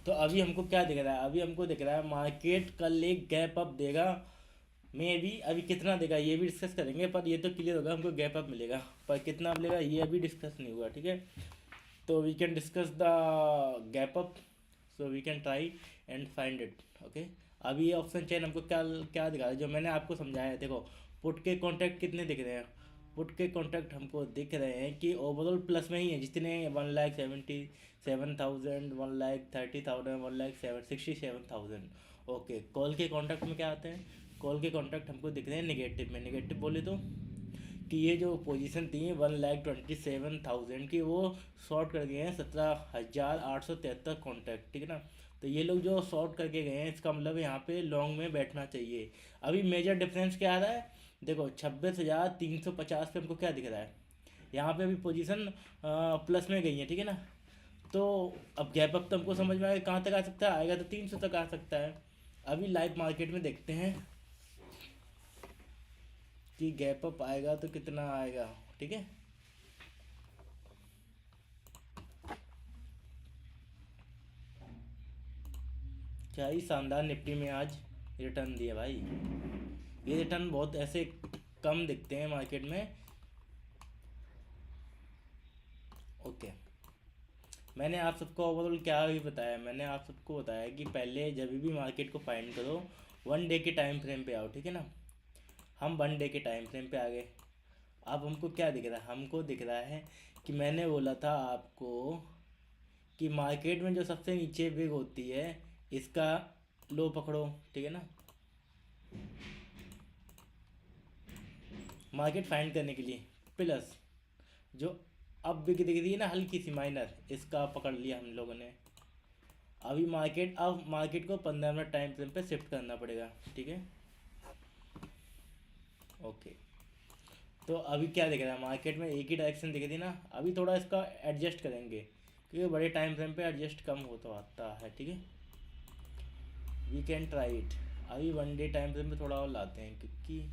तो अभी हमको क्या दिख रहा है, अभी हमको दिख रहा है मार्केट कल एक गैप अप देगा। मे भी अभी कितना देगा ये भी डिस्कस करेंगे, पर ये तो क्लियर होगा हमको गैप अप मिलेगा, पर कितना मिलेगा ये अभी डिस्कस नहीं हुआ, ठीक है। तो we can discuss the gap up, so we can try and find it, okay. अभी ये ऑप्शन चेन हमको क्या क्या दिखा रहा है, जो मैंने आपको समझाया है। देखो पुट के कॉन्ट्रैक्ट कितने दिख रहे हैं, पुट के कॉन्ट्रैक्ट हमको दिख रहे हैं कि ओवरऑल प्लस में ही है, जितने 1,77,000, 1,30,000, 1,67,000। ओके, कॉल के कॉन्ट्रैक्ट में क्या आते हैं, कॉल के कॉन्ट्रैक्ट हमको दिख रहे हैं नेगेटिव में। नेगेटिव बोले तो कि ये जो पोजीशन थी 1,27,000 की, वो शॉर्ट कर गए हैं 17,873 कॉन्टैक्ट, ठीक है ना। तो ये लोग जो शॉर्ट करके गए हैं, इसका मतलब यहाँ पे लॉन्ग में बैठना चाहिए। अभी मेजर डिफरेंस क्या आ रहा है, देखो 26,350 पे हमको क्या दिख रहा है, यहाँ पे अभी पोजीशन प्लस में गई है, ठीक है ना। तो अब गैप अप तो हमको समझ में आएगा कहाँ तक आ सकता है, आएगा तो 300 तक आ सकता है। अभी लाइव मार्केट में देखते हैं कि गैप अप आएगा तो कितना आएगा, ठीक है। क्या ही शानदार निफ्टी में आज रिटर्न दिया भाई। ये रिटर्न बहुत ऐसे कम दिखते हैं मार्केट में। ओके, मैंने आप सबको ओवरऑल क्या भी बताया, मैंने आप सबको बताया कि पहले जब भी मार्केट को फाइंड करो 1 डे के टाइम फ्रेम पे आओ, ठीक है ना। हम 1 डे के टाइम फ्रेम पे आ गए। अब हमको क्या दिख रहा है, हमको दिख रहा है कि मैंने बोला था आपको कि मार्केट में जो सबसे नीचे बिग होती है, इसका लो पकड़ो, ठीक है ना। मार्केट फाइंड करने के लिए प्लस जो अब बिक दिख रही है ना हल्की सी माइनर, इसका पकड़ लिया हम लोगों ने। अभी मार्केट, अब मार्केट को 15 मिनट टाइम फ्रेम पे शिफ्ट करना पड़ेगा, ठीक है। ओके, तो अभी क्या दिख रहा है मार्केट में, एक ही डायरेक्शन दिख रही है ना। अभी थोड़ा इसका एडजस्ट करेंगे, क्योंकि बड़े टाइम फ्रेम पे एडजस्ट कम हो तो आता है, ठीक है। We can try it. अभी 1 डे टाइम फ्रेम पे थोड़ा और लाते हैं, क्योंकि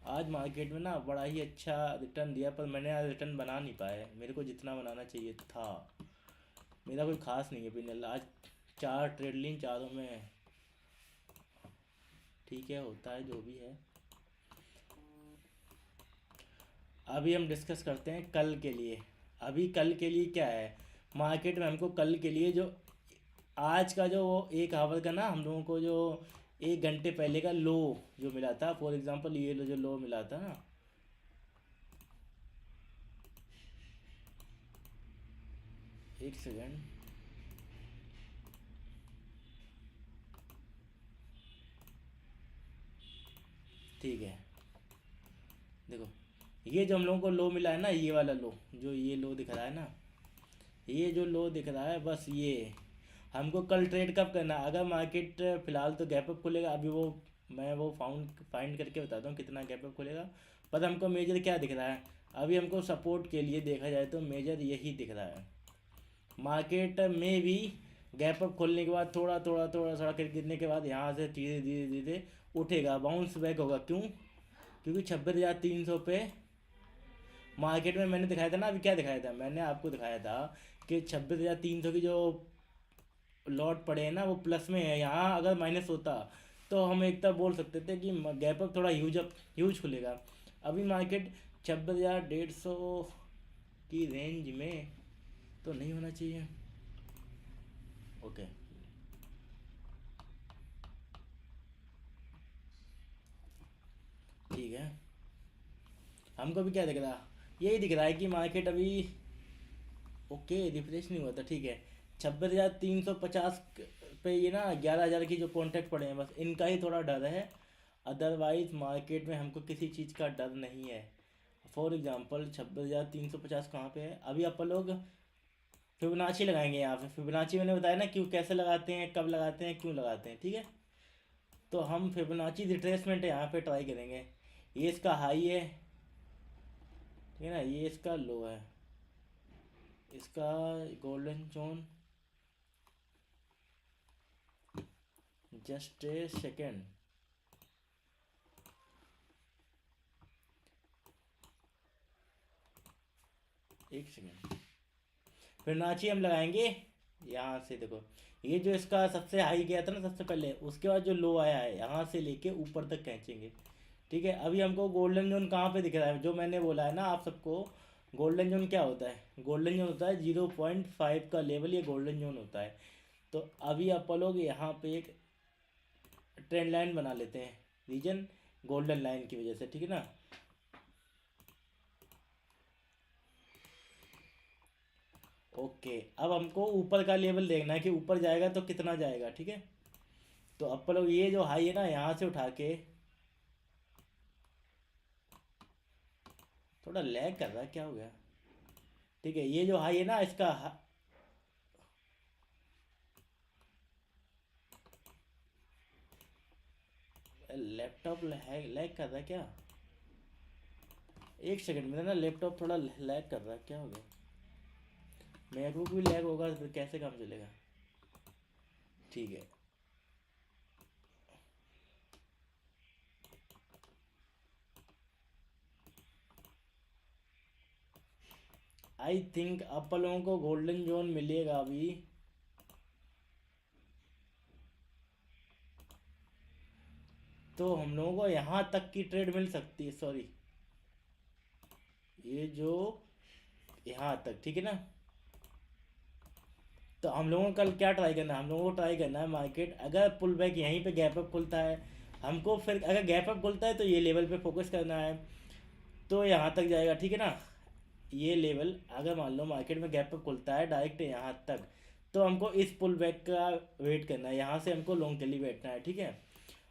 आज मार्केट में ना बड़ा ही अच्छा रिटर्न दिया, पर मैंने आज रिटर्न बना नहीं पाया, मेरे को जितना बनाना चाहिए था। मेरा कोई खास नहीं है पिनल आज, 4 ट्रेड लीन, चारों में ठीक है, होता है जो भी है। अभी हम डिस्कस करते हैं कल के लिए। अभी कल के लिए क्या है मार्केट में, हमको कल के लिए जो आज का जो वो 1 आवर का ना, हम लोगों को जो 1 घंटे पहले का लो जो मिला था, फॉर एग्जांपल ये जो लो मिला था ना, 1 सेकेंड, ठीक है। देखो ये जो हम लोगों को लो मिला है ना, ये वाला लो, जो ये लो दिख रहा है ना, ये जो लो दिख रहा है, बस ये हमको कल ट्रेड कब करना है। अगर मार्केट फिलहाल तो गैप अप खुलेगा, अभी वो मैं वो फाइंड करके बताता हूँ कितना गैप अप खुलेगा। पर हमको मेजर क्या दिख रहा है, अभी हमको सपोर्ट के लिए देखा जाए तो मेजर यही दिख रहा है। मार्केट में भी गैप अप खोलने के बाद थोड़ा थोड़ा थोड़ा थोड़ा करके गिरने के बाद यहाँ से धीरे धीरे धीरे उठेगा, बाउंस बैक होगा। क्यों, क्योंकि 26,300 पे मार्केट में मैंने दिखाया था ना, अभी क्या दिखाया था, मैंने आपको दिखाया था कि 26,300 की जो लॉट पड़े हैं ना, वो प्लस में है। यहाँ अगर माइनस होता तो हम एक तरफ बोल सकते थे कि गैप अप थोड़ा ह्यूज खुलेगा। अभी मार्केट 26,150 की रेंज में तो नहीं होना चाहिए। ओके, ठीक है। हमको भी क्या दिख रहा, यही दिख रहा है कि मार्केट अभी ओके रिफ्रेश नहीं हुआ था, ठीक है। 26,350 पे ये ना 11,000 की जो कॉन्ट्रैक्ट पड़े हैं, बस इनका ही थोड़ा डर है। अदरवाइज मार्केट में हमको किसी चीज़ का डर नहीं है। फॉर एग्जांपल 26,350 कहाँ पे है, अभी आप लोग फिबोनाची लगाएंगे यहाँ पे। फिबोनाची मैंने बताया ना क्यों, कैसे लगाते हैं, कब लगाते हैं, क्यों लगाते हैं, ठीक है। तो हम फिबोनाची रिट्रेसमेंट यहाँ पे ट्राई करेंगे। ये इसका हाई है, ठीक है ना, ये इसका लो है, इसका golden zone, just a second, एक सेकेंड, फिबोनाची हम लगाएंगे यहाँ से। देखो ये जो इसका सबसे हाई गया था ना सबसे पहले, उसके बाद जो लो आया है यहाँ से लेके ऊपर तक खींचेंगे। ठीक है, अभी हमको गोल्डन जोन कहाँ पे दिख रहा है, जो मैंने बोला है ना आप सबको, गोल्डन जोन क्या होता है, गोल्डन जोन होता है 0.5 का लेवल, ये गोल्डन जोन होता है। तो अभी आप लोग यहाँ पे एक ट्रेंड लाइन बना लेते हैं रीजन गोल्डन लाइन की वजह से, ठीक है ना। ओके, अब हमको ऊपर का लेवल देखना है कि ऊपर जाएगा तो कितना जाएगा, ठीक है। तो अब लोग ये जो हाई है ना यहाँ से उठा के, थोड़ा लैग कर रहा है, क्या हो गया। ठीक है, ये जो हाई है ना इसका लैपटॉप लैग कर रहा है क्या। एक सेकंड, मेरा ना लैपटॉप थोड़ा लैग कर रहा है, क्या हो गया। मैकबुक भी लैग होगा तो फिर कैसे काम चलेगा। ठीक है, आई थिंक आप लोगों को गोल्डन जोन मिलेगा अभी। तो हम लोगों को यहाँ तक की ट्रेड मिल सकती है, सॉरी ये जो यहाँ तक, ठीक है ना। तो हम लोगों को कल क्या ट्राई करना है, हम लोगों को ट्राई करना है मार्केट अगर पुल बैक यहीं पे गैप अप खुलता है, हमको फिर अगर गैप अप खुलता है तो ये लेवल पे फोकस करना है, तो यहाँ तक जाएगा, ठीक है ना। ये लेवल अगर मान लो मार्केट में गैप अप खुलता है डायरेक्ट यहाँ तक, तो हमको इस पुल बैक का वेट करना है, यहाँ से हमको लॉन्ग के लिए बैठना है, ठीक है।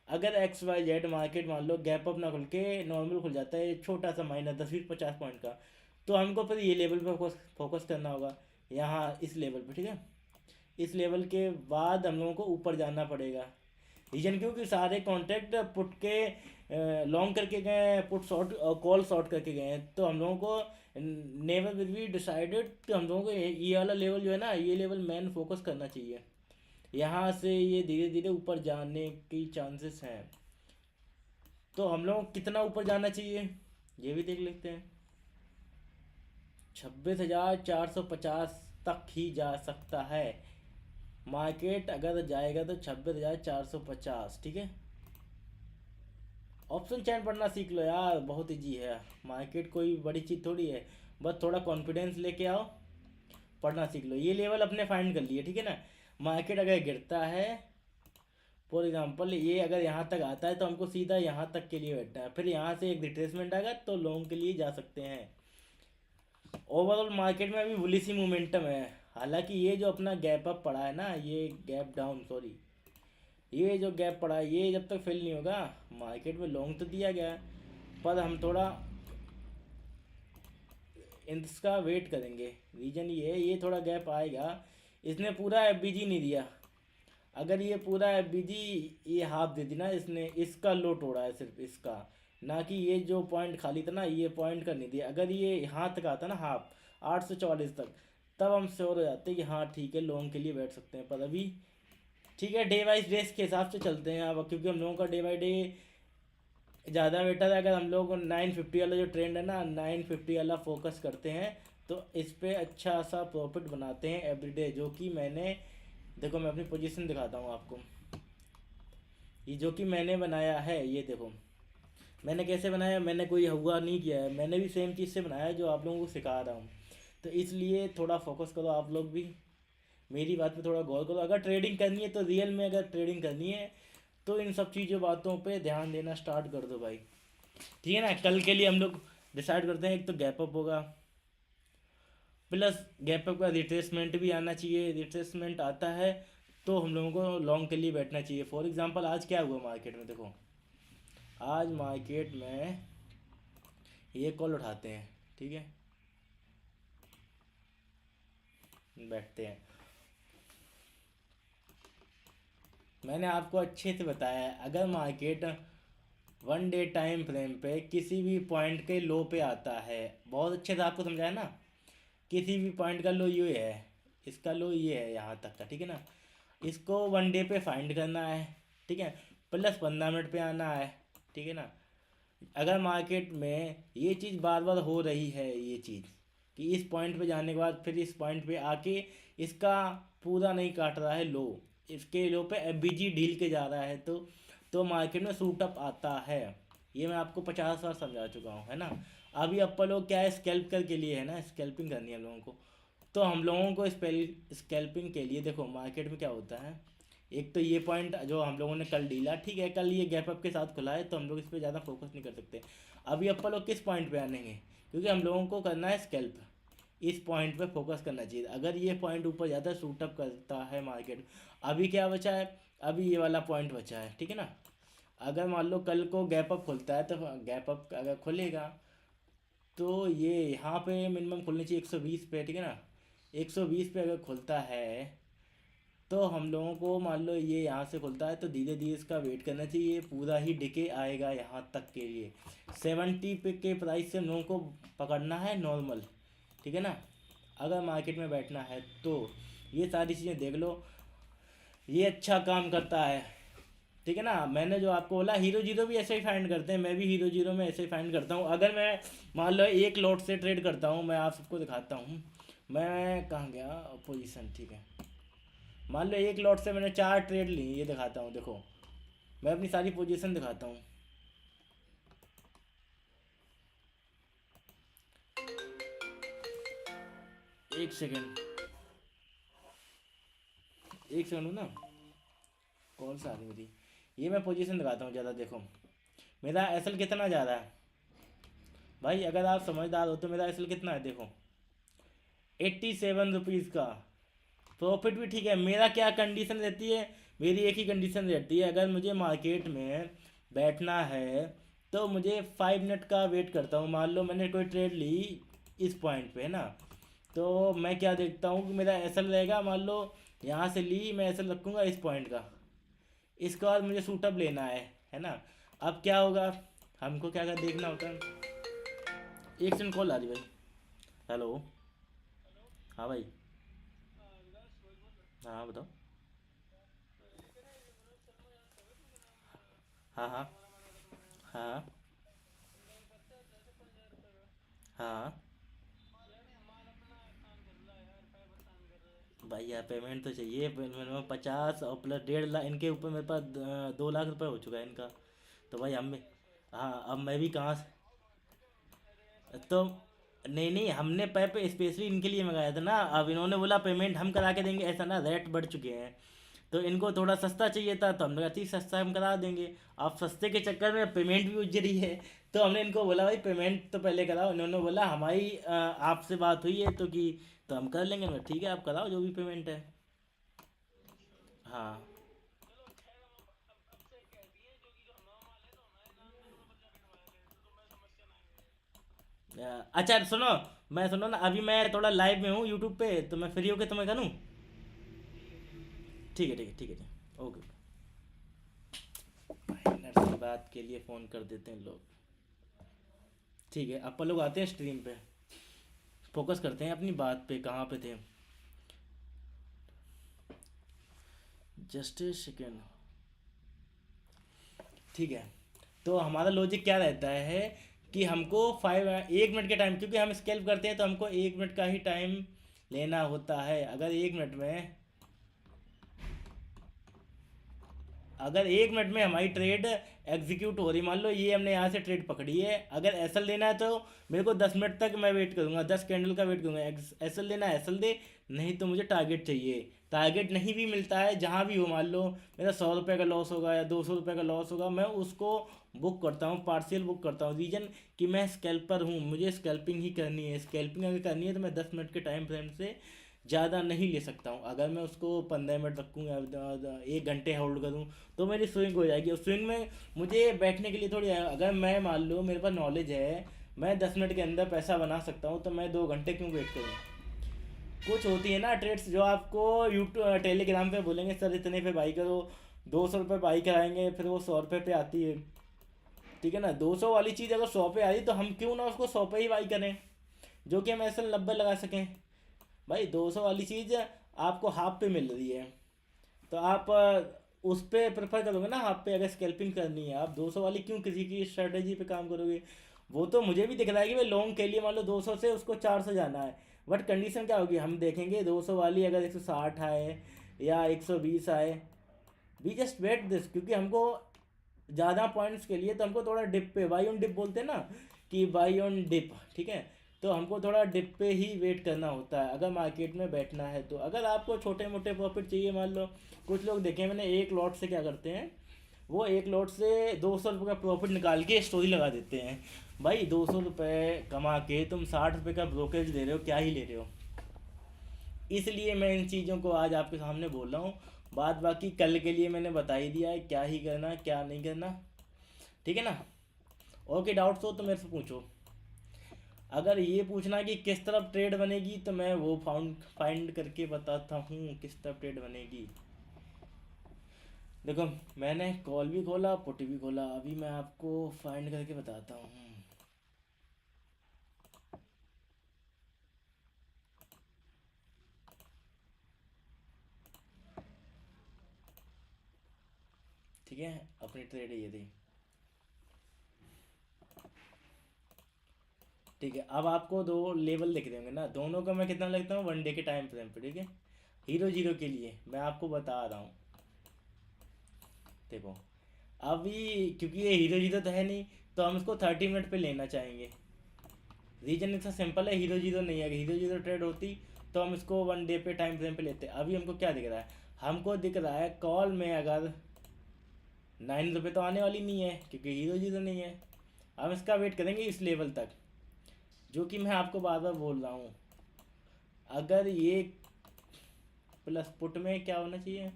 अगर एक्स वाई जेड मार्केट मान लो गैप अप ना खुल के नॉर्मल खुल जाता है छोटा सा माइनस 10-20-50 पॉइंट का, तो हमको फिर ये लेवल पे फोकस फोकस करना होगा, यहाँ इस लेवल पे, ठीक है। इस लेवल के बाद हम लोगों को ऊपर जाना पड़ेगा। रीजन क्योंकि सारे कॉन्ट्रैक्ट पुट के लॉन्ग करके गए, पुट शॉर्ट कॉल शॉर्ट करके गए हैं, तो हम लोगों को नेवर विल बी डिसाइडेड, तो हम लोगों को ये वाला लेवल जो है ना, ये लेवल मैन फोकस करना चाहिए। यहाँ से ये धीरे धीरे ऊपर जाने की चांसेस हैं, तो हम लोग कितना ऊपर जाना चाहिए ये भी देख लेते हैं। 26,450 तक ही जा सकता है मार्केट, अगर जाएगा तो 26,450, ठीक है। ऑप्शन चैन पढ़ना सीख लो यार, बहुत इजी है, मार्केट कोई बड़ी चीज़ थोड़ी है, बस थोड़ा कॉन्फिडेंस लेके आओ, पढ़ना सीख लो। ये लेवल अपने फाइंड कर लिए, ठीक है ना। मार्केट अगर गिरता है, फॉर एग्जांपल ये अगर यहाँ तक आता है तो हमको सीधा यहाँ तक के लिए बैठना है, फिर यहाँ से एक रिट्रेसमेंट आएगा तो लॉन्ग के लिए जा सकते हैं। ओवरऑल मार्केट में अभी बुलिश मोमेंटम है, हालांकि ये जो अपना गैप अप पड़ा है ना, ये गैप डाउन सॉरी, ये जो गैप पड़ा है ये जब तक फिल नहीं होगा, मार्केट में लॉन्ग तो दिया गया है, पर हम थोड़ा इसका वेट करेंगे। रीजन ये है, ये थोड़ा गैप आएगा, इसने पूरा एफ नहीं दिया, अगर ये पूरा एफ ये हाफ दे दी ना इसने, इसका लो तोड़ा है सिर्फ इसका, ना कि ये जो पॉइंट खाली था ना ये पॉइंट का नहीं दिया। अगर ये यहाँ तक आता ना हाफ 844 तक, तब हम श्योर हो जाते हैं कि हाँ ठीक है लॉन्ग के लिए बैठ सकते हैं, पर अभी ठीक है डे वाइज डेज के हिसाब से चलते हैं अब, क्योंकि हम लोगों का डे बाई डे ज़्यादा बेटर है। अगर हम लोग 950 वाला जो ट्रेंड है ना 950 वाला फोकस करते हैं, तो इस पे अच्छा सा प्रॉफिट बनाते हैं एवरीडे, जो कि मैंने, देखो मैं अपनी पोजीशन दिखाता हूँ आपको, ये जो कि मैंने बनाया है, ये देखो मैंने कैसे बनाया, मैंने कोई हुआ नहीं किया है, मैंने भी सेम चीज़ से बनाया है जो आप लोगों को सिखा रहा हूँ। तो इसलिए थोड़ा फोकस करो आप लोग भी, मेरी बात पे थोड़ा गौर करो। अगर ट्रेडिंग करनी है तो रियल में अगर ट्रेडिंग करनी है तो इन सब चीज़ों बातों पे ध्यान देना स्टार्ट कर दो भाई, ठीक है ना। कल के लिए हम लोग डिसाइड करते हैं, एक तो गैप अप होगा, प्लस गैप अप का रिट्रेसमेंट भी आना चाहिए, रिट्रेसमेंट आता है तो हम लोगों को लॉन्ग के लिए बैठना चाहिए। फॉर एग्जांपल आज क्या हुआ मार्केट में, देखो आज मार्केट में ये कॉल उठाते हैं, ठीक है, बैठते हैं। मैंने आपको अच्छे से बताया है, अगर मार्केट 1 डे टाइम फ्रेम पे किसी भी पॉइंट के लो पे आता है, बहुत अच्छे से आपको समझाया ना, किसी भी पॉइंट का लो ये है, इसका लो ये है यहाँ तक का, ठीक है ना। इसको 1 डे पे फाइंड करना है, ठीक है, प्लस 15 मिनट पे आना है, ठीक है ना। अगर मार्केट में ये चीज़ बार बार हो रही है, ये चीज़ कि इस पॉइंट पे जाने के बाद फिर इस पॉइंट पे आके इसका पूरा नहीं काट रहा है लो, इसके लो पे एफबीजी ढील के जा रहा है, तो मार्केट में सूट अप आता है। ये मैं आपको 50 बार समझा चुका हूँ, है ना। अभी अपन लोग क्या है, स्कैल्प कर के लिए है ना, स्कैल्पिंग करनी है हम लोगों को। तो हम लोगों को स्कैल्पिंग के लिए देखो मार्केट में क्या होता है, एक तो ये पॉइंट जो हम लोगों ने कल डीला, ठीक है, कल ये गैप अप के साथ खुला है तो हम लोग इस पर ज़्यादा फोकस नहीं कर सकते। अभी अपन लोग किस पॉइंट पे आनेंगे, क्योंकि हम लोगों को करना है स्कैल्प, इस पॉइंट पे फोकस करना चाहिए। अगर ये पॉइंट ऊपर ज़्यादा शूट अप करता है मार्केट, अभी क्या बचा है, अभी ये वाला पॉइंट बचा है, ठीक है ना। अगर मान लो कल को गैप अप खुलता है, तो गैप अप अगर खुलेगा तो ये यहाँ पे मिनिमम खुलनी चाहिए 120 पे, ठीक है ना। 120 पे अगर खुलता है तो हम लोगों को, मान लो ये यहाँ से खुलता है तो धीरे धीरे इसका वेट करना चाहिए, पूरा ही डिके आएगा यहाँ तक के लिए। 70 पे के प्राइस से हम लोगों को पकड़ना है नॉर्मल, ठीक है ना, अगर मार्केट में बैठना है तो। ये सारी चीज़ें देख लो, ये अच्छा काम करता है, ठीक है ना। मैंने जो आपको बोला, हीरो जीरो भी ऐसे ही फाइंड करते हैं, मैं भी हीरो जीरो में ऐसे ही फाइंड करता हूँ। अगर मैं मान लो एक लॉट से ट्रेड करता हूँ, मैं आप सबको दिखाता हूँ, मैं कहाँ गया पोजीशन, ठीक है। मान लो एक लॉट से मैंने 4 ट्रेड ली, ये दिखाता हूँ देखो, मैं अपनी सारी पोजीशन दिखाता हूँ। एक सेकेंड, एक सेकेंड ना, कौन सा आ रही मेरी, ये मैं पोजीशन दिखाता हूँ ज़्यादा, देखो मेरा एसएल कितना जा रहा है भाई, अगर आप समझदार हो तो मेरा एसएल कितना है देखो, 87 रुपीज़ का। प्रॉफिट भी ठीक है। मेरा क्या कंडीशन रहती है, मेरी एक ही कंडीशन रहती है, अगर मुझे मार्केट में बैठना है तो मुझे 5 मिनट का वेट करता हूँ। मान लो मैंने कोई ट्रेड ली इस पॉइंट पे, है ना, तो मैं क्या देखता हूँ कि मेरा एसएल रहेगा, मान लो यहाँ से ली, मैं एसएल रखूँगा इस पॉइंट का, इसके बाद मुझे सूटअप लेना है ना। अब क्या होगा, हमको क्या क्या देखना होता है। एक सेकंड, कॉल आ रही भाई। हेलो। हाँ भाई। हाँ बताओ। हाँ हाँ। हाँ हाँ। भाई यार पेमेंट तो चाहिए, मिनिमम 50 और प्लस 1.5 लाख, इनके ऊपर मेरे पास 2 लाख रुपए हो चुका है इनका। तो भाई हम, हाँ अब मैं भी कहाँ से तो, नहीं नहीं, हमने पैप स्पेशली इनके लिए मंगाया था ना। अब इन्होंने बोला पेमेंट हम करा के देंगे, ऐसा ना, रेट बढ़ चुके हैं तो इनको थोड़ा सस्ता चाहिए था, तो हमने कहा ठीक सस्ता हम करा देंगे। अब सस्ते के चक्कर में पेमेंट भी उज रही है, तो हमने इनको बोला भाई पेमेंट तो पहले कराओ। इन्होंने बोला हमारी आपसे बात हुई है तो कि, तो हम कर लेंगे। मैं ठीक है आप कराओ जो भी पेमेंट है। हाँ। अच्छा सुनो, मैं सुनो ना, अभी मैं थोड़ा लाइव में हूँ यूट्यूब पे, तो मैं फ्री होके तुम्हें करूँ। ठीक है ठीक है ठीक है ठीक है, ओके। नेट की बात के लिए फ़ोन कर देते हैं लोग। ठीक है, अपन लोग आते हैं स्ट्रीम पे, फोकस करते हैं अपनी बात पे, कहाँ पे थे। जस्ट ए सेकेंड, ठीक है। तो हमारा लॉजिक क्या रहता है कि हमको 1 मिनट के टाइम, क्योंकि हम स्केल करते हैं तो हमको 1 मिनट का ही टाइम लेना होता है। अगर 1 मिनट में हमारी ट्रेड एग्जीक्यूट हो रही, मान लो ये हमने यहाँ से ट्रेड पकड़ी है, अगर एसएल लेना है तो मेरे को 10 मिनट तक मैं वेट करूँगा, 10 कैंडल का वेट करूँगा। एसएल लेना है एसएल दे, नहीं तो मुझे टारगेट चाहिए। टारगेट नहीं भी मिलता है, जहाँ भी हो, मान लो मेरा 100 रुपये का लॉस होगा या 200 रुपये का लॉस होगा, मैं उसको बुक करता हूँ, पार्शियल बुक करता हूँ। रीजन कि मैं स्कैल्पर हूँ, मुझे स्कैल्पिंग ही करनी है। स्कैल्पिंग अगर करनी है तो मैं 10 मिनट के टाइम फ्रेम से ज़्यादा नहीं ले सकता हूँ। अगर मैं उसको 15 मिनट रखूँ या 1 घंटे होल्ड करूँ तो मेरी स्विंग हो जाएगी। और स्विंग में मुझे बैठने के लिए थोड़ी, अगर मैं मान लो मेरे पास नॉलेज है, मैं 10 मिनट के अंदर पैसा बना सकता हूँ, तो मैं 2 घंटे क्यों वेट करूँ। कुछ होती है ना ट्रेड्स जो आपको यूट्यूब टेलीग्राम पे बोलेंगे सर इतने पे बाई करो, 200 रुपये बाई कराएंगे, फिर वो 100 रुपये पे आती है, ठीक है ना। 200 वाली चीज़ अगर 100 पे आ रही तो हम क्यों ना उसको 100 पे ही बाई करें, जो कि हम ऐसे 90 लगा सकें। भाई 200 वाली चीज़ आपको हाफ पे मिल रही है, तो आप उस पे प्रेफर करोगे ना हाफ पे। अगर स्कैल्पिंग करनी है, आप 200 वाली क्यों किसी की स्ट्रेटेजी पे काम करोगे। वो तो मुझे भी दिख रहा है कि भाई लॉन्ग के लिए मान लो 200 से उसको 400 जाना है, बट कंडीशन क्या होगी, हम देखेंगे 200 वाली अगर 160 आए या 120 आए, वी जस्ट वेट दिस, क्योंकि हमको ज़्यादा पॉइंट्स के लिए तो हमको थोड़ा डिप पे, बाई ऑन डिप बोलते हैं ना, कि बाई ऑन डिप, ठीक है। तो हमको थोड़ा डिप पे ही वेट करना होता है अगर मार्केट में बैठना है। तो अगर आपको छोटे मोटे प्रॉफिट चाहिए, मान लो कुछ लोग देखे मैंने एक लॉट से क्या करते हैं, वो एक लॉट से 200 रुपये का प्रॉफिट निकाल के स्टोरी लगा देते हैं। भाई 200 रुपये कमा के तुम 60 रुपये का ब्रोकरेज दे रहे हो, क्या ही ले रहे हो। इसलिए मैं इन चीज़ों को आज आपके सामने बोल रहा हूँ। बात बाकी कल के लिए मैंने बता ही दिया है, क्या ही करना क्या नहीं करना, ठीक है ना। और कोई डाउट्स हो तो मेरे से पूछो। अगर ये पूछना कि किस तरफ ट्रेड बनेगी, तो मैं वो फाइंड करके बताता हूँ किस तरफ ट्रेड बनेगी। देखो मैंने कॉल भी खोला पुट भी खोला, अभी मैं आपको फाइंड करके बताता हूँ। ठीक है, अपनी ट्रेड ये थी। ठीक है, अब आपको दो लेवल दिख रहे होंगे ना, दोनों का मैं कितना लगता हूँ 1 डे के टाइम फ्रेम पे, ठीक है। हीरो जीरो के लिए मैं आपको बता रहा हूँ। देखो अभी क्योंकि ये हीरो जीरो तो है नहीं, तो हम इसको 30 मिनट पे लेना चाहेंगे। रीजन इसका सिंपल है, हीरो जीरो नहीं है, अगर हीरो जीरो ट्रेड होती तो हम इसको 1 डे पे टाइम फ्रेम पे लेते। अभी हमको क्या दिख रहा है, हमको दिख रहा है कॉल में अगर 9 रुपये तो आने वाली नहीं है क्योंकि हीरो जीरो नहीं है। हम इसका वेट करेंगे इस लेवल तक, जो कि मैं आपको बार बार बोल रहा हूँ। अगर ये प्लस पुट में क्या होना चाहिए,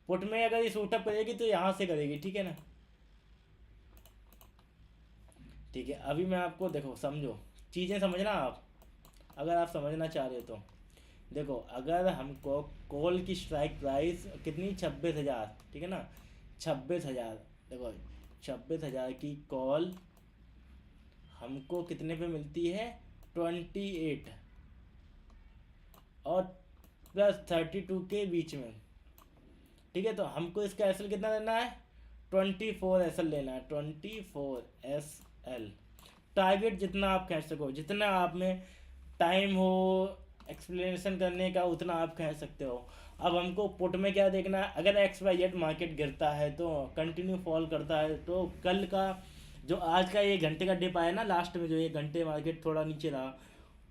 पुट में अगर ये सूटअप करेगी तो यहाँ से करेगी, ठीक है ना। ठीक है, अभी मैं आपको देखो समझो, चीज़ें समझना आप, अगर आप समझना चाह रहे हो तो। देखो अगर हमको कॉल की स्ट्राइक प्राइस कितनी 26,000, ठीक है ना, 26,000। देखो 26,000 की कॉल हमको कितने पे मिलती है, 28 और +32 के बीच में, ठीक है। तो हमको इसका एस एल कितना लेना है, 24 SL लेना है, 24 SL। टारगेट जितना आप खींच सको, जितना आप में टाइम हो एक्सप्लेनेशन करने का उतना आप खींच सकते हो। अब हमको पुट में क्या देखना है, अगर XYZ मार्केट गिरता है तो कंटिन्यू फॉल करता है, तो कल का जो आज का 1 घंटे का डिप आया ना लास्ट में, जो 1 घंटे मार्केट थोड़ा नीचे रहा,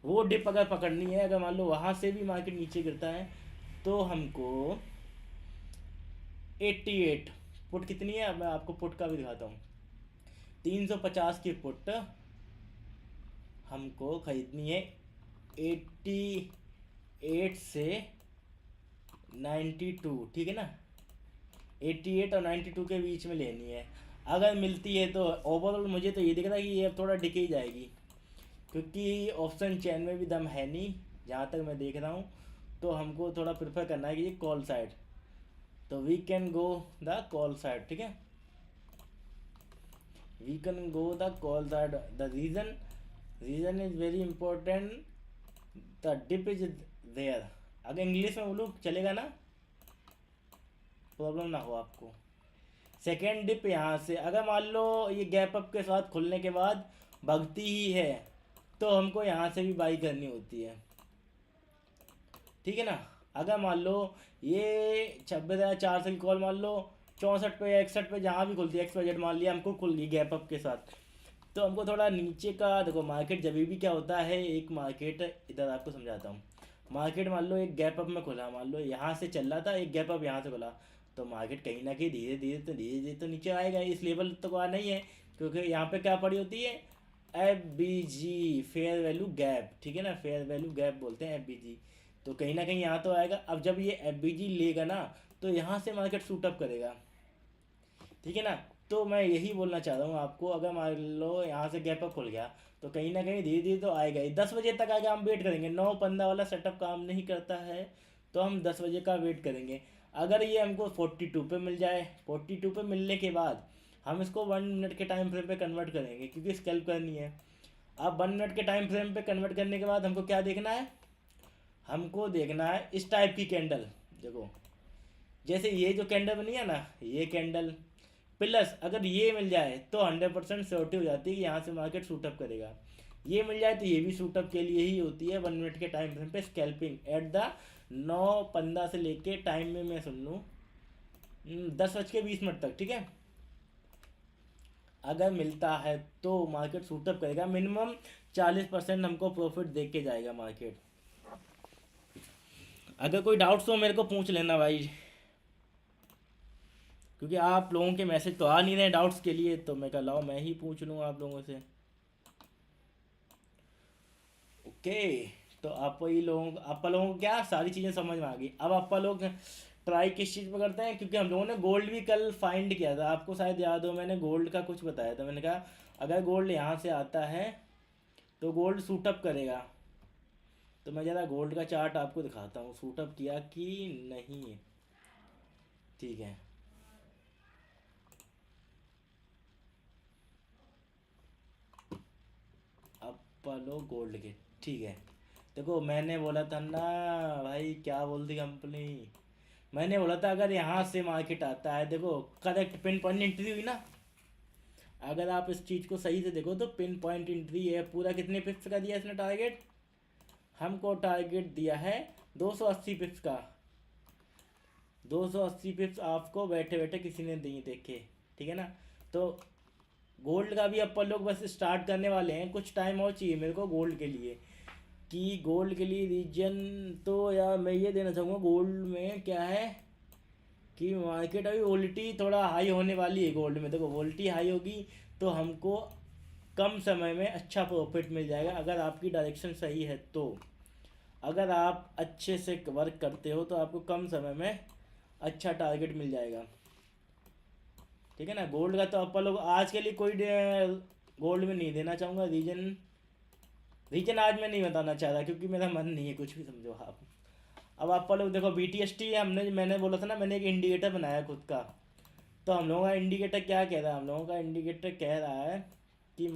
वो डिप अगर पकड़नी है, अगर मान लो वहाँ से भी मार्केट नीचे गिरता है, तो हमको 88 पुट कितनी है, अब मैं आपको पुट का भी दिखाता हूँ। 350 की पुट हमको खरीदनी है 88 से 92, ठीक है ना। 88 और 92 के बीच में लेनी है। अगर मिलती है तो ओवरऑल मुझे तो ये दिख रहा है कि ये अब थोड़ा डिके ही जाएगी, क्योंकि ऑप्शन चैन में भी दम है नहीं जहाँ तक मैं देख रहा हूँ। तो हमको थोड़ा प्रेफर करना है कि ये कॉल साइड, तो we can go the call side, ठीक है। We can go the call side, the reason is very important, the dip is there. अगर इंग्लिश में बोलूँ चलेगा ना, प्रॉब्लम ना हो आपको। सेकेंड डिप यहाँ से अगर मान लो ये गैप अप के साथ खुलने के बाद भगती ही है, तो हमको यहाँ से भी बाई करनी होती है, ठीक है ना। अगर मान लो ये 26,400 की कॉल मान लो 64 पे या 61 पे जहाँ भी खुलती है, XYZ मान लिया हमको खुल गई गैप अप के साथ, तो हमको थोड़ा नीचे का देखो। मार्केट जब भी क्या होता है, एक मार्केट इधर आपको समझाता हूँ। मार्केट मान लो एक गैप अप में खुला, मान लो यहाँ से चल रहा था, एक गैप अप यहाँ से खुला, तो मार्केट कहीं ना कहीं धीरे धीरे तो नीचे आएगा, इस लेवल तो आना ही है, क्योंकि यहाँ पे क्या पड़ी होती है, FBG, फेयर वैल्यू गैप, ठीक है ना, फेयर वैल्यू गैप बोलते हैं FBG। तो कहीं ना कहीं यहाँ तो आएगा। अब जब ये FBG लेगा ना, तो यहाँ से मार्केट शूटअप करेगा, ठीक है ना। तो मैं यही बोलना चाह रहा हूँ आपको, अगर मान लो यहाँ से गैप अप खुल गया, तो कहीं ना कहीं धीरे धीरे तो आएगा ही। 10 बजे तक आगे हम वेट करेंगे, 9:15 वाला सेटअप काम नहीं करता है, तो हम 10 बजे का वेट करेंगे। अगर ये हमको 42 पे मिल जाए, 42 पे मिलने के बाद हम इसको 1 मिनट के टाइम फ्रेम पे कन्वर्ट करेंगे, क्योंकि स्कैल्प करनी है। अब 1 मिनट के टाइम फ्रेम पे कन्वर्ट करने के बाद हमको क्या देखना है, हमको देखना है इस टाइप की कैंडल। देखो जैसे ये जो कैंडल बनी है ना, ये कैंडल, प्लस अगर ये मिल जाए तो 100% श्योरिटी हो जाती है कि यहाँ से मार्केट शूटअप करेगा। ये मिल जाए तो ये भी शूटअप के लिए ही होती है 1 मिनट के टाइम फ्रेम पे स्कैल्पिंग एट द 9:15 से लेके टाइम में मैं सुन लूँ 10:20 तक, ठीक है। अगर मिलता है तो मार्केट शूटअप करेगा, मिनिमम 40% हमको प्रॉफिट दे के जाएगा मार्केट। अगर कोई डाउट्स हो मेरे को पूछ लेना भाई, क्योंकि आप लोगों के मैसेज तो आ नहीं रहे डाउट्स के लिए, तो मैं कहा लाओ मैं ही पूछ लूँ आप लोगों से। ओके, तो आप लोगों को क्या सारी चीज़ें समझ में आ गई। अब आप लोग ट्राई किस चीज़ पर करते हैं, क्योंकि हम लोगों ने गोल्ड भी कल फाइंड किया था, आपको शायद याद हो मैंने गोल्ड का कुछ बताया था। मैंने कहा अगर गोल्ड यहाँ से आता है तो गोल्ड शूटअप करेगा। तो मैं ज़रा गोल्ड का चार्ट आपको दिखाता हूँ शूटअप किया कि नहीं, ठीक है। अपोलो गोल्ड के, ठीक है। देखो मैंने बोला था ना भाई, क्या बोलती कंपनी, मैंने बोला था अगर यहाँ से मार्केट आता है, देखो करेक्ट पिन पॉइंट एंट्री हुई ना। अगर आप इस चीज़ को सही से देखो तो पिन पॉइंट एंट्री है पूरा। कितने पिप्स का दिया इसने टारगेट, हमको टारगेट दिया है 280 पिप्स का। 280 पिप्स आपको बैठे बैठे किसी ने नहीं देखे, ठीक है ना। तो गोल्ड का भी अपन लोग बस स्टार्ट करने वाले हैं, कुछ टाइम और चाहिए मेरे को गोल्ड के लिए। कि गोल्ड के लिए रीजन तो यार मैं ये देना चाहूँगा, गोल्ड में क्या है कि मार्केट अभी वोल्टी थोड़ा हाई होने वाली है। गोल्ड में देखो वोल्टी हाई होगी तो हमको कम समय में अच्छा प्रॉफिट मिल जाएगा, अगर आपकी डायरेक्शन सही है तो। अगर आप अच्छे से वर्क करते हो तो आपको कम समय में अच्छा टारगेट मिल जाएगा, ठीक है ना। गोल्ड का तो अपन लोग आज के लिए कोई गोल्ड में नहीं देना चाहूँगा रीजन। रीजन आज मैं नहीं बताना चाह रहा क्योंकि मेरा मन नहीं है, कुछ भी समझो आप। अब आप लोग देखो BTST मैंने बोला था ना, मैंने एक इंडिकेटर बनाया खुद का। तो हम लोगों का इंडिकेटर क्या कह रहा है, हम लोगों का इंडिकेटर कह रहा है कि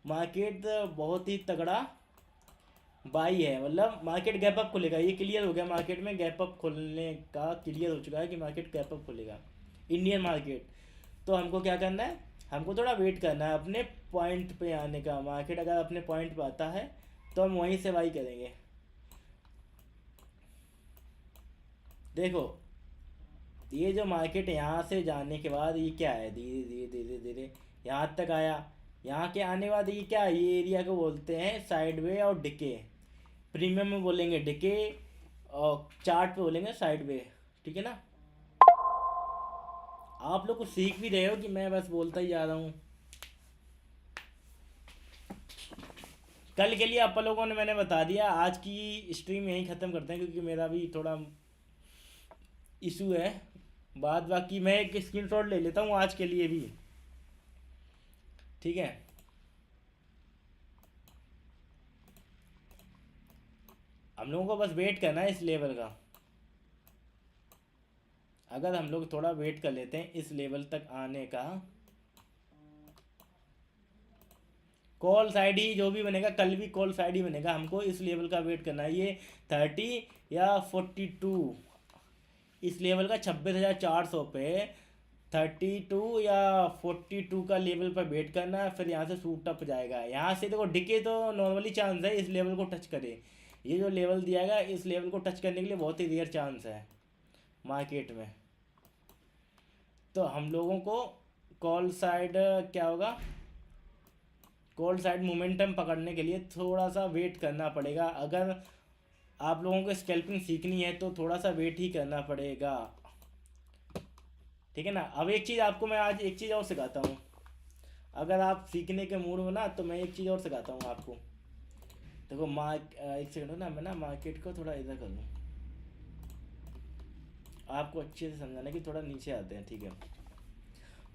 मार्केट बहुत ही तगड़ा बाई है, मतलब मार्केट गैप अप खुलेगा। ये क्लियर हो गया, मार्केट में गैप अप खुलने का क्लियर हो चुका है कि मार्केट गैप अप खुलेगा इंडियन मार्केट। तो हमको क्या करना है, हमको थोड़ा वेट करना है अपने पॉइंट पे आने का। मार्केट अगर अपने पॉइंट पे आता है तो हम वहीं से बाई करेंगे। देखो ये जो मार्केट यहाँ से जाने के बाद ये क्या है, धीरे धीरे धीरे धीरे यहाँ तक आया। यहाँ के आने के बाद ये क्या, ये एरिया को बोलते हैं साइडवे और डिके। प्रीमियम में बोलेंगे डिके और चार्ट पे बोलेंगे साइडवे, ठीक है ना। आप लोग कुछ सीख भी रहे हो कि मैं बस बोलता ही जा रहा हूँ। कल के लिए आप लोगों ने मैंने बता दिया, आज की स्ट्रीम यहीं ख़त्म करते हैं क्योंकि मेरा भी थोड़ा इशू है। बाद बाकी मैं एक स्क्रीनशॉट ले लेता हूँ आज के लिए भी, ठीक है। हम लोगों को बस वेट करना है इस लेवल का। अगर हम लोग थोड़ा वेट कर लेते हैं इस लेवल तक आने का, कॉल साइड ही जो भी बनेगा, कल भी कॉल साइड ही बनेगा। हमको इस लेवल का वेट करना है, ये 30 या 42, इस लेवल का 26,400 पे 32 या 42 का लेवल पर वेट करना है। फिर यहाँ से शूट अप जाएगा। यहाँ से देखो डिके तो नॉर्मली चांस है इस लेवल को टच करे। ये जो लेवल दिया गया इस लेवल को टच करने के लिए बहुत ही रेयर चांस है मार्केट में। तो हम लोगों को कॉल साइड क्या होगा, कॉल साइड मोमेंटम पकड़ने के लिए थोड़ा सा वेट करना पड़ेगा। अगर आप लोगों को स्कैल्पिंग सीखनी है तो थोड़ा सा वेट ही करना पड़ेगा, ठीक है ना। अब एक चीज़ आपको मैं आज एक चीज़ और सिखाता हूँ, अगर आप सीखने के मूड में ना तो मैं एक चीज़ और सिखाता हूँ आपको। देखो एक सेकंड ना, मैं ना मार्केट को थोड़ा इधर कर लूँ आपको अच्छे से समझाना कि थोड़ा नीचे आते हैं, ठीक है।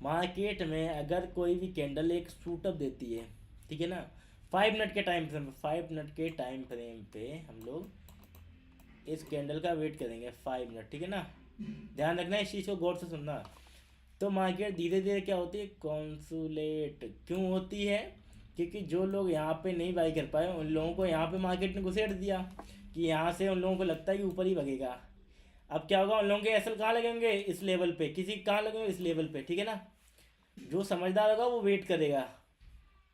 मार्केट में अगर कोई भी कैंडल एक शूटअप देती है, ठीक है ना, 5 मिनट के टाइम फ्रेम, 5 मिनट के टाइम फ्रेम पे हम लोग इस कैंडल का वेट करेंगे 5 मिनट, ठीक है ना। ध्यान रखना इस चीज़ को गौर से सुनना। तो मार्केट धीरे धीरे क्या होती है, कॉन्सुलेट क्यों होती है, क्योंकि जो लोग यहाँ पे नहीं बाई कर पाए उन लोगों को यहाँ पे मार्केट ने घुसेड़ दिया कि यहाँ से उन लोगों को लगता है कि ऊपर ही भगेगा। अब क्या होगा, उन लोगों के एसल कहाँ लगेंगे, इस लेवल पे, किसी कहाँ लगेंगे, इस लेवल पे, ठीक है ना। जो समझदार होगा वो वेट करेगा।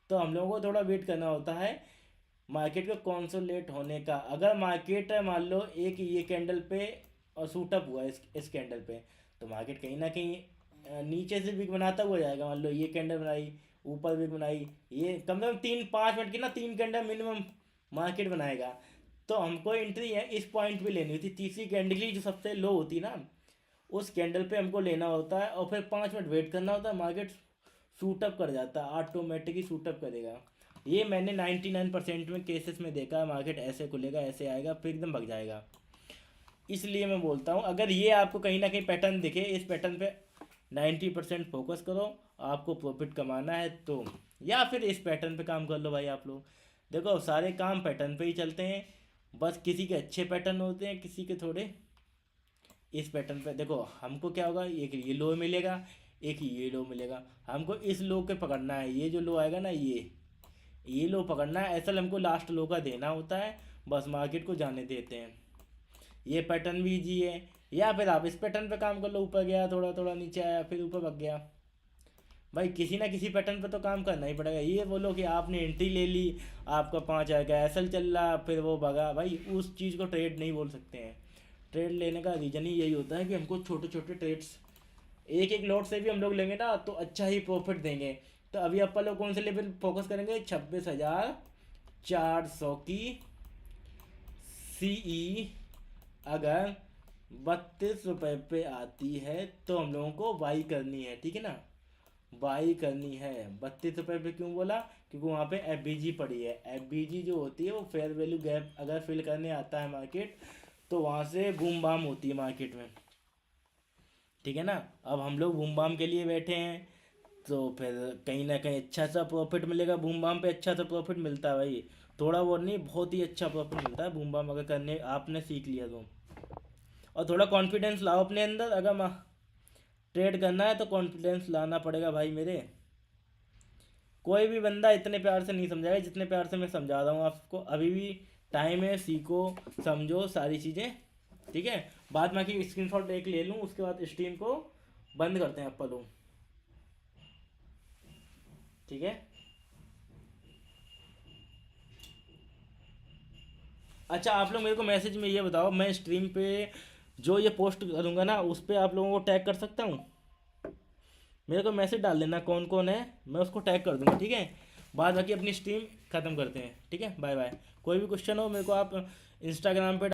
तो हम लोगों को थोड़ा वेट करना होता है मार्केट को कंसोलिडेट होने का। अगर मार्केट मान लो एक ये कैंडल पे और शूटअप हुआ इस कैंडल पे, तो मार्केट कहीं ना कहीं नीचे से भी बनाता हुआ जाएगा। मान लो ये कैंडल बनाई, ऊपर भी बनाई, ये कम से कम 3-5 मिनट की ना 3 कैंडल मिनिमम मार्केट बनाएगा। तो हमको एंट्री है इस पॉइंट पे लेनी होती, तीसरी कैंडल की जो सबसे लो होती ना, उस कैंडल पे हमको लेना होता है और फिर 5 मिनट वेट करना होता है। मार्केट शूटअप कर जाता है, ऑटोमेटिकली शूटअप करेगा। ये मैंने 99% में केसेस में देखा है। मार्केट ऐसे खुलेगा, ऐसे आएगा, फिर एकदम भग जाएगा। इसलिए मैं बोलता हूँ अगर ये आपको कहीं ना कहीं पैटर्न दिखे, इस पैटर्न पे 90% फोकस करो। आपको प्रॉफिट कमाना है तो, या फिर इस पैटर्न पे काम कर लो भाई। आप लोग देखो सारे काम पैटर्न पे ही चलते हैं, बस किसी के अच्छे पैटर्न होते हैं, किसी के थोड़े। इस पैटर्न पे देखो हमको क्या होगा, एक ये लो मिलेगा, एक ये लो मिलेगा। हमको इस लो के पकड़ना है, ये जो लो आएगा ना, ये लो पकड़ना है। असल हमको लास्ट लो का देना होता है, बस मार्केट को जाने देते हैं। ये पैटर्न भी इजी है। या फिर आप इस पैटर्न पे काम कर लो, ऊपर गया थोड़ा थोड़ा, नीचे आया फिर ऊपर भग गया। भाई किसी ना किसी पैटर्न पे तो काम करना ही पड़ेगा। ये बोलो कि आपने एंट्री ले ली, आपका 5 आएगा, ऐसा चल रहा, फिर वो भगा, भाई उस चीज़ को ट्रेड नहीं बोल सकते हैं। ट्रेड लेने का रीज़न ही यही होता है कि हमको छोटे छोटे ट्रेड्स, एक एक लॉट से भी हम लोग लेंगे ना तो अच्छा ही प्रॉफिट देंगे। तो अभी अपन लोग कौन से लेवल फोकस करेंगे, 26,400 की सीई अगर 32 रुपये पे आती है तो हम लोगों को बाई करनी है, ठीक है ना। बाई करनी है। 32 रुपये पे क्यों बोला, क्योंकि वहाँ पे एफ पड़ी है। एफ जो होती है वो फेयर वैल्यू गैप अगर फिल करने आता है मार्केट, तो वहाँ से बूम बाम होती है मार्केट में, ठीक है ना। अब हम लोग बूम बाम के लिए बैठे हैं, तो फिर कहीं ना कहीं अच्छा सा प्रॉफिट मिलेगा। बूम बाम पे अच्छा सा प्रॉफिट मिलता है भाई, थोड़ा बहुत नहीं, बहुत ही अच्छा प्रॉफिट मिलता है बूम बाम अगर करने आपने सीख लिया तो। और थोड़ा कॉन्फिडेंस लाओ अपने अंदर। अगर ट्रेड करना है तो कॉन्फिडेंस लाना पड़ेगा भाई मेरे। कोई भी बंदा इतने प्यार से नहीं समझाएगा जितने प्यार से मैं समझा रहा हूँ आपको। अभी भी टाइम है, सीखो समझो सारी चीज़ें, ठीक है। बाद में की स्क्रीनशॉट एक ले लूँ, उसके बाद स्ट्रीम को बंद करते हैं अपन लोग, ठीक है। अच्छा आप लोग मेरे को मैसेज में ये बताओ, मैं स्ट्रीम पे जो ये पोस्ट करूँगा ना उस पर आप लोगों को टैग कर सकता हूँ। मेरे को मैसेज डाल देना कौन कौन है, मैं उसको टैग कर दूँगा, ठीक है। बाद बाकी अपनी स्ट्रीम ख़त्म करते हैं, ठीक है। Bye bye. कोई भी क्वेश्चन हो मेरे को आप इंस्टाग्राम पे